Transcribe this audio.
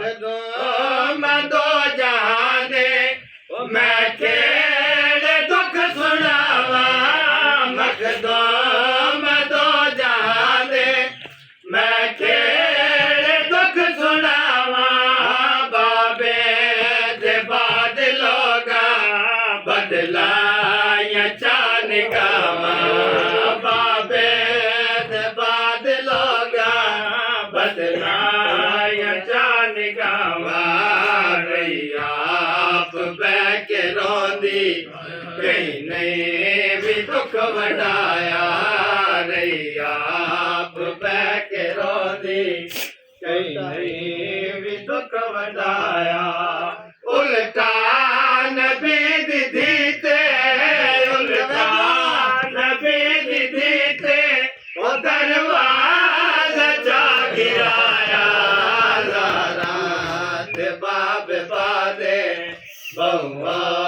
मखदूम दो जहां दे मैं केड़े दुख सुनावा मखदूम दो जहां दे मैं केड़े दुख सुनावा बाबे दे बाद लोगा बदला या चान गावा बाबे दे बाद लोगा बदला या चान गावा रही आप बैक रोंदी कहीं नहीं भी दुख वडाया रही आप बैक रोंदी कहीं नहीं भी दुख वडाया उल्टा नबी दी ते उल्टा नबी दी ते ओ दरवाजा जा गिराया बाब बादे बहुआ